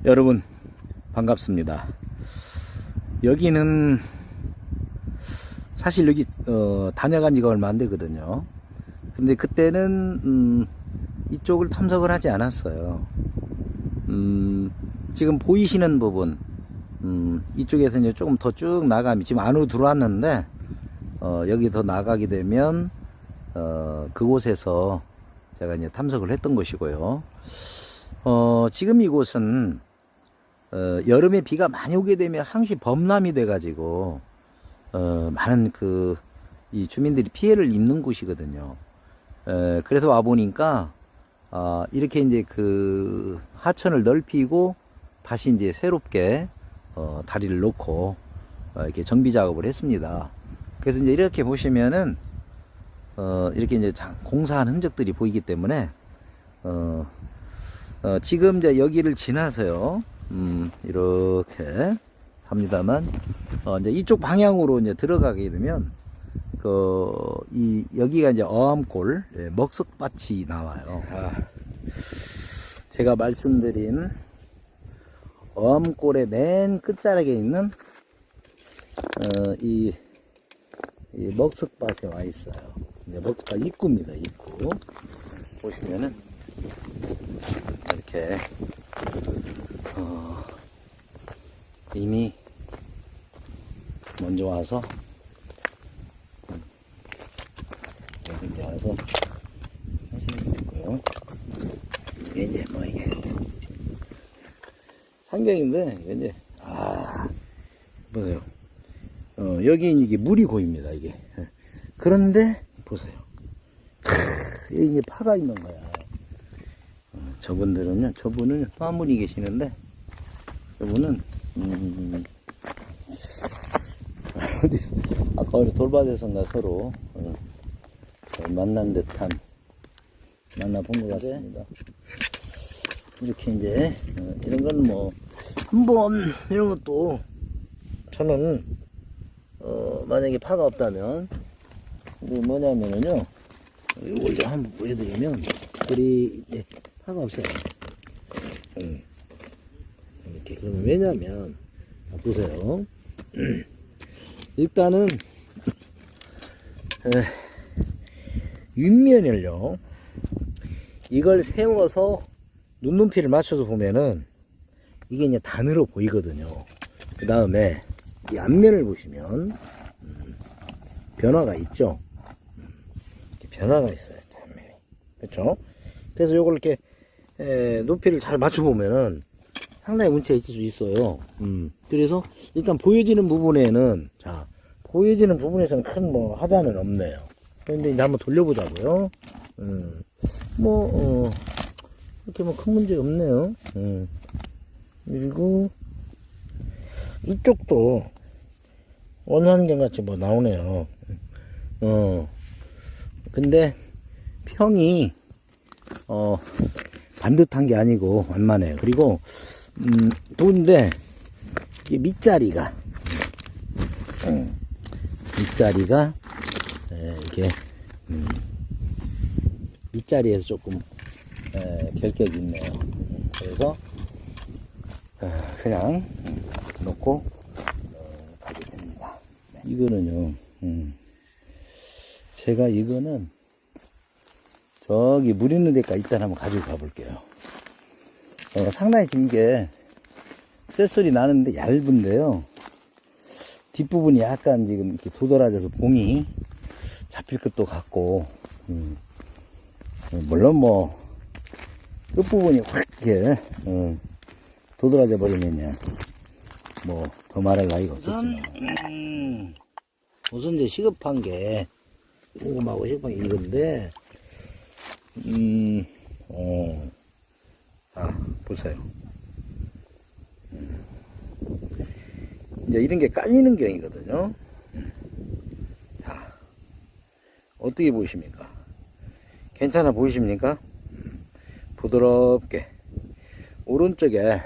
여러분 반갑습니다. 여기는 사실 여기 다녀간 지가 얼마 안 되거든요. 근데 그때는 이쪽을 탐색을 하지 않았어요. 지금 보이시는 부분 이쪽에서 이제 조금 더 쭉 나가면 지금 안으로 들어왔는데 여기 더 나가게 되면 그곳에서 제가 이제 탐색을 했던 곳이고요. 지금 이곳은 여름에 비가 많이 오게 되면 항시 범람이 돼 가지고 많은 이 주민들이 피해를 입는 곳이거든요. 그래서 와 보니까 이렇게 이제 하천을 넓히고 다시 이제 새롭게 다리를 놓고 이렇게 정비 작업을 했습니다. 그래서 이제 이렇게 보시면은 이렇게 이제 공사한 흔적들이 보이기 때문에 지금 이제 여기를 지나서요. 이렇게 합니다만 이제 이쪽 방향으로 이제 들어가게 되면 여기가 이제 어암골 먹석밭이 나와요. 제가 말씀드린 어암골의 맨 끝자락에 있는 이 먹석밭에 와 있어요. 이제 먹석밭 입구입니다. 입구 보시면은 이렇게 이미 먼저 와서 여기 와서 하시는 게 있고요. 이제 뭐 이게 상경인데 이제 보세요. 여기 이게 물이 고입니다. 이게 그런데 보세요. 여기 이제 파가 있는 거야. 저분은 또 한 분이 계시는데 저분은 아까 우리 돌밭에서인가 서로 만난 듯한 만나본 것 같습니다. 이렇게 이제 이런 건 뭐 한번 이런 것도 저는 만약에 파가 없다면 뭐냐면은요 이걸 좀 한번 보여드리면 우리 이제 파가 없어요. 이렇게 그러면 왜냐면 보세요. 일단은 윗면을요 이걸 세워서 눈높이를 맞춰서 보면은 이게 이제 단으로 보이거든요. 그 다음에 이 앞면을 보시면 변화가 있죠. 변화가 있어요. 앞면이. 그렇죠? 그래서 요걸 이렇게 높이를 잘 맞춰보면은 상당히 운치가 있을 수 있어요. 그래서 일단 보여지는 부분에는 보여지는 부분에서는 큰 뭐 하자는 없네요. 그런데 이제 한번 돌려보자고요. 이렇게 뭐 큰 문제 없네요. 그리고 이쪽도 원환경 같이 뭐 나오네요. 근데 평이 반듯한 게 아니고 완만해요. 그리고 좋은데 이게 밑자리가 이게 밑자리에서 조금 결격이 있네요. 그래서 그냥 놓고 가게 됩니다. 이거는요 제가 이거는 저기 물 있는 데까지 일단 한번 가지고 가볼게요. 상당히 지금 이게 쇳소리 나는데 얇은데요. 뒷부분이 약간 지금 이렇게 도드라져서 봉이 잡힐 것도 같고, 물론 뭐, 끝부분이 확 이렇게, 도드라져 버리면요. 뭐, 더 말할 나위가 없겠지만. 우선 이제 시급한 게, 궁금하고 시급한 게 이건데, 보세요. 이제 이런 게 깔리는 경이거든요. 자, 어떻게 보이십니까? 괜찮아 보이십니까? 부드럽게 오른쪽에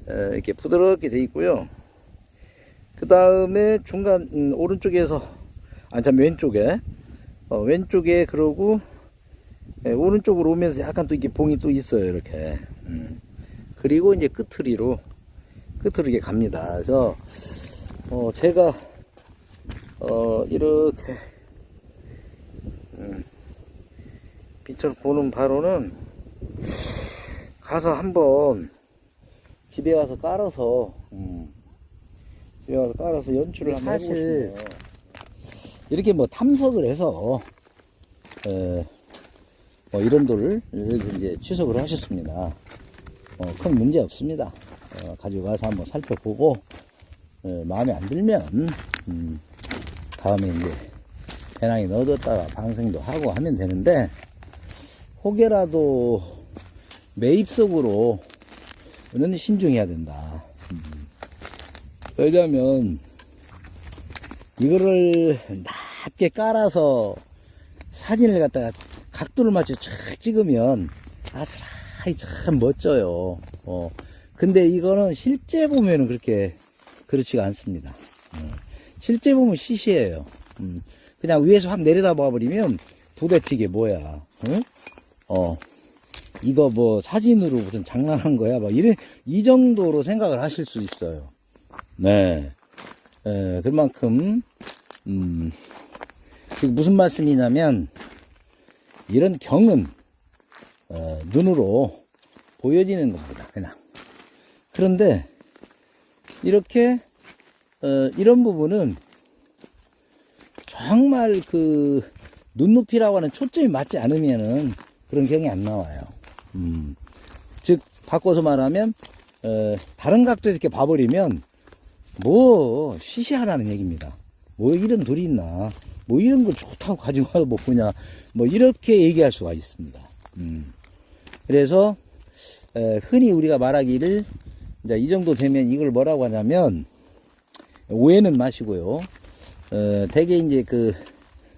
이렇게 부드럽게 돼 있고요. 그 다음에 중간 오른쪽에서 왼쪽에 왼쪽에 그러고 오른쪽으로 오면서 약간 또 이렇게 봉이 또 있어요. 이렇게 그리고 이제 끝트리로 이렇게 갑니다. 그래서 제가 이렇게 빛을 보는 바로는 가서 한번 집에 가서 깔아서 연출을 한번 해보고 싶네요. 이렇게 뭐 탐석을 해서 이런 돌을 이제 취석을 하셨습니다. 큰 문제 없습니다. 가지고 가서 한번 살펴보고 마음에 안 들면 다음에 이제 배낭에 넣어뒀다가 방생도 하고 하면 되는데, 혹여라도 매입석으로는 신중해야 된다. 왜냐면 이거를 낮게 깔아서 사진을 갖다가 각도를 맞춰 쫙 찍으면 아스라이 참 멋져요. 근데 이거는 실제 보면은 그렇지가 않습니다. 실제 보면 시시해요. 그냥 위에서 확 내려다 봐버리면 도대체 이게 뭐야? 응? 이거 뭐 사진으로 무슨 장난한 거야? 막 이 정도로 생각을 하실 수 있어요. 네. 그만큼, 지금 무슨 말씀이냐면, 이런 경은, 눈으로 보여지는 겁니다. 그냥. 그런데, 이렇게, 이런 부분은, 정말 눈높이라고 하는 초점이 맞지 않으면은, 그런 경이 안 나와요. 즉, 바꿔서 말하면, 다른 각도에서 이렇게 봐버리면, 뭐, 시시하다는 얘기입니다. 뭐, 이런 돌이 있나. 뭐, 이런 걸 좋다고 가지고 와서 못 보냐. 뭐, 이렇게 얘기할 수가 있습니다. 그래서, 흔히 우리가 말하기를, 이제 이 정도 되면 이걸 뭐라고 하냐면, 오해는 마시고요. 대개 이제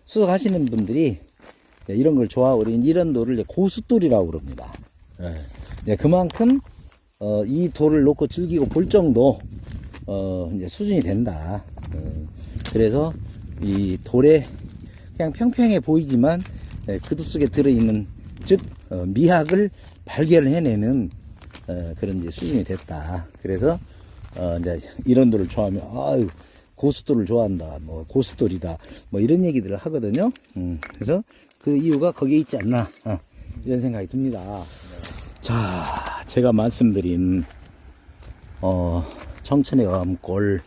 수석하시는 분들이, 이런 걸 좋아하고, 이런 돌을 이제 고수돌이라고 그럽니다. 그만큼, 이 돌을 놓고 즐기고 볼 정도, 이제 수준이 된다. 그래서 이 돌에 그냥 평평해 보이지만 그 속에 들어있는, 즉 미학을 발견을 해내는 그런 이제 수준이 됐다. 그래서 이제 이런 돌을 좋아하면 아유 고수돌을 좋아한다, 뭐 고수돌이다, 뭐 이런 얘기들을 하거든요. 그래서 그 이유가 거기에 있지 않나, 이런 생각이 듭니다. 자, 제가 말씀드린 청천의 엄골,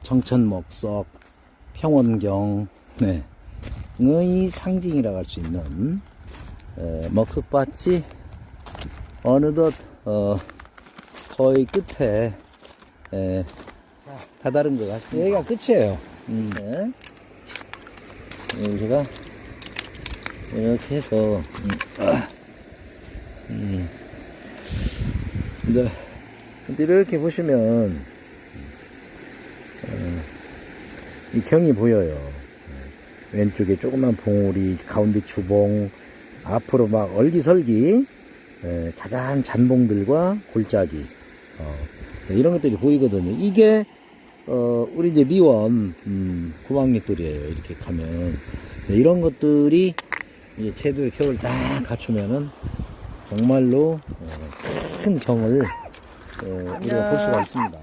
청천목석, 평원경, 의 상징이라고 할 수 있는 먹석밭이 어느덧 거의 끝에 다다른 것 같습니다. 여기가 끝이에요. 여기가 이렇게 해서 이제 이렇게 보시면 이 경이 보여요. 왼쪽에 조그만 봉우리, 가운데 주봉, 앞으로 막 얼기설기 자잔 잔봉들과 골짜기, 이런 것들이 보이거든요. 이게 우리 이제 미원 구방잎돌이에요. 이렇게 가면 이런 것들이 이제 제대로 겨울 딱 갖추면은 정말로 큰 경을 우리가 볼 수가 있습니다.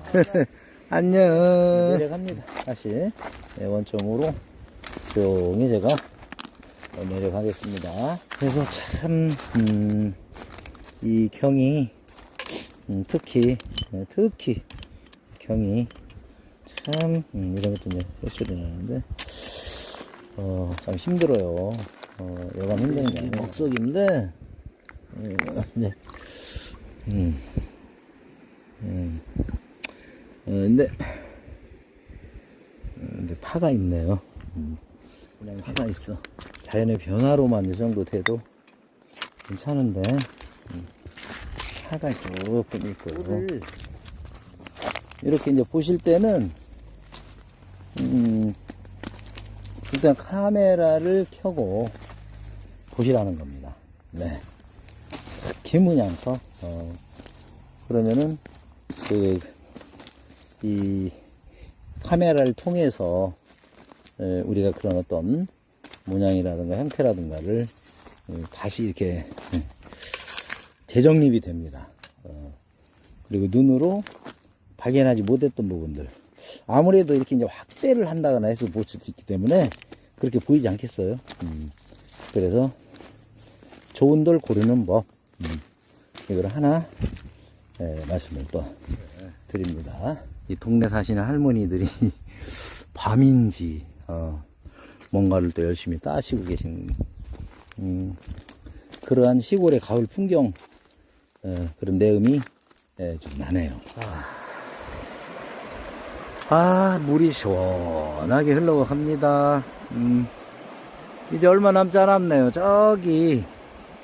안녕. 내려갑니다. 다시 원점으로 조용히 제가 내려가겠습니다. 그래서 참 이 경이 특히 경이 참 이런 것도 이제 헛소리 나는데 참 힘들어요. 여간 힘든 게 아니라 목석인데 이제 근데 파가 있네요. 그냥 파가 있어. 자연의 변화로만 이 정도 돼도 괜찮은데 파가 조금 있고, 이렇게 이제 보실 때는 일단 카메라를 켜고 보시라는 겁니다. 네. 김문양서 그러면은 이 카메라를 통해서 우리가 그런 어떤 모양이라든가 형태라든가를 다시 이렇게 재정립이 됩니다. 그리고 눈으로 발견하지 못했던 부분들. 아무래도 이렇게 이제 확대를 한다거나 해서 볼 수도 있기 때문에 그렇게 보이지 않겠어요. 그래서 좋은 돌 고르는 법. 이걸 하나 말씀을 또 드립니다. 이 동네 사시는 할머니들이 밤인지 뭔가를 또 열심히 따시고 계신 그러한 시골의 가을 풍경 그런 내음이 좀 나네요. 물이 시원하게 흘러갑니다. 이제 얼마 남지 않았네요. 저기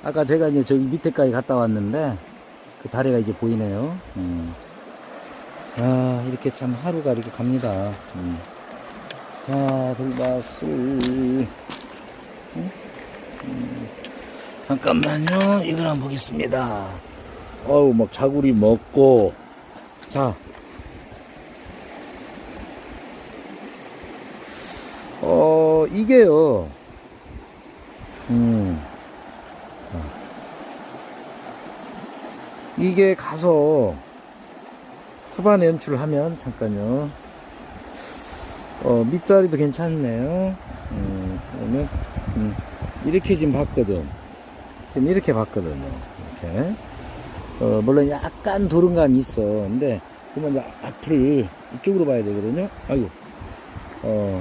아까 제가 이제 저기 밑에까지 갔다 왔는데 그 다리가 이제 보이네요. 이렇게 참 하루가 이렇게 갑니다. 자, 돌밭을 잠깐만요. 이걸 한번 보겠습니다. 어우, 막 자구리 먹고. 자, 이게요. 이게 가서 후반에 연출을 하면, 잠깐요. 밑자리도 괜찮네요. 그러면, 이렇게 지금 봤거든. 지금 이렇게 봤거든요. 이렇게. 물론 약간 도른감이 있어. 근데, 그러면 이제 앞을 이쪽으로 봐야 되거든요. 아이고.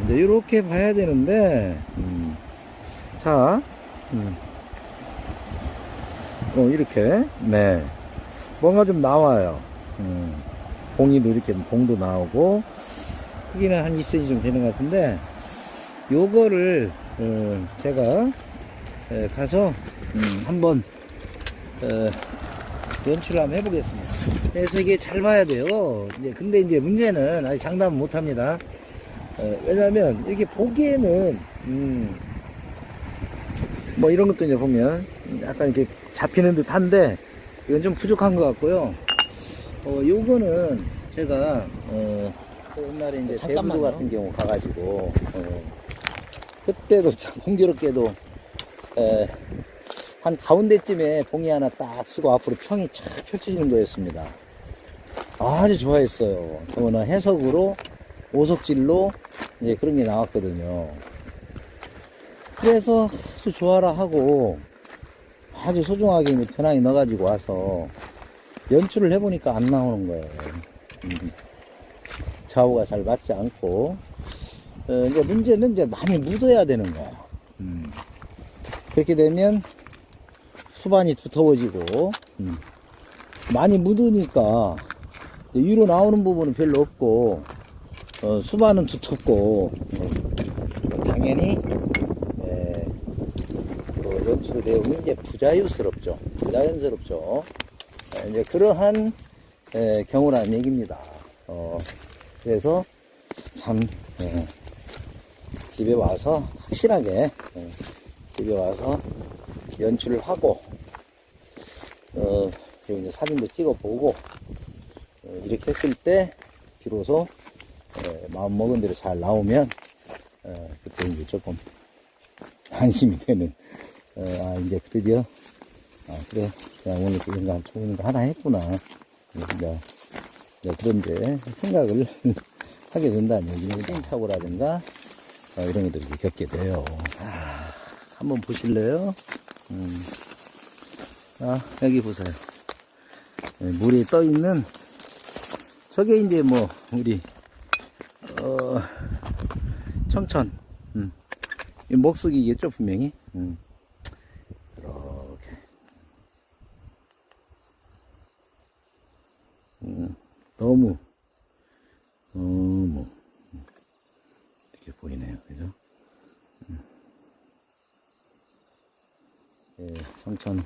이제 이렇게 봐야 되는데, 자, 이렇게, 네. 뭔가 좀 나와요. 봉이도 이렇게, 봉도 나오고, 크기는 한 2cm 정도 되는 것 같은데, 요거를, 제가, 가서, 한번, 연출을 한번 해보겠습니다. 그래서 이게 잘 봐야 돼요. 근데 이제 문제는 아직 장담은 못 합니다. 왜냐면, 이렇게 보기에는, 뭐 이런 것도 이제 보면, 약간 이렇게 잡히는 듯 한데, 이건 좀 부족한 것 같고요. 요거는 제가, 옛날에 이제 대부도 같은 경우 가가지고, 그때도 참 공교롭게도, 한 가운데쯤에 봉이 하나 딱 쓰고 앞으로 평이 쫙 펼쳐지는 거였습니다. 아주 좋아했어요. 더구나 해석으로, 오석질로, 이제 그런 게 나왔거든요. 그래서 아주 좋아라 하고, 아주 소중하게 이제 편하게 넣어가지고 와서, 연출을 해보니까 안 나오는 거예요. 좌우가 잘 맞지 않고, 이제 문제는 이제 많이 묻어야 되는 거야. 그렇게 되면, 수반이 두터워지고, 많이 묻으니까, 위로 나오는 부분은 별로 없고, 수반은 두텁고, 당연히, 연출 내용이 이제 부자연스럽죠. 이제 그러한, 경우라는 얘기입니다. 그래서, 참, 집에 와서, 확실하게, 집에 와서, 연출을 하고, 그리고 이제 사진도 찍어보고, 이렇게 했을 때, 비로소, 마음 먹은 대로 잘 나오면, 그때 이제 조금 안심이 되는, 이제 드디어, 그래, 그냥 오늘 그런 좋은 거 하나 했구나. 그런 이제 생각을 하게 된다는 얘기는 시행착오라든가, 이런 것들을 겪게 돼요. 한번 보실래요? 여기 보세요. 물에 떠 있는, 저게 이제 뭐, 우리, 청천, 먹쓰기겠죠, 분명히. 이렇게. 너무, 이렇게 보이네요. 그죠? 청천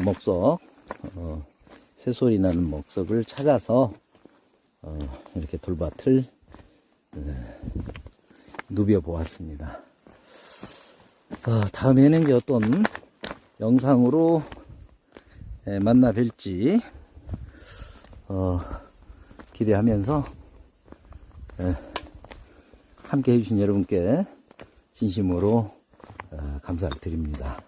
먹석, 새소리 나는 먹석을 찾아서, 이렇게 돌밭을, 누벼보았습니다. 다음에는 이제 어떤 영상으로 만나 뵐지, 기대하면서, 함께 해주신 여러분께 진심으로 감사를 드립니다.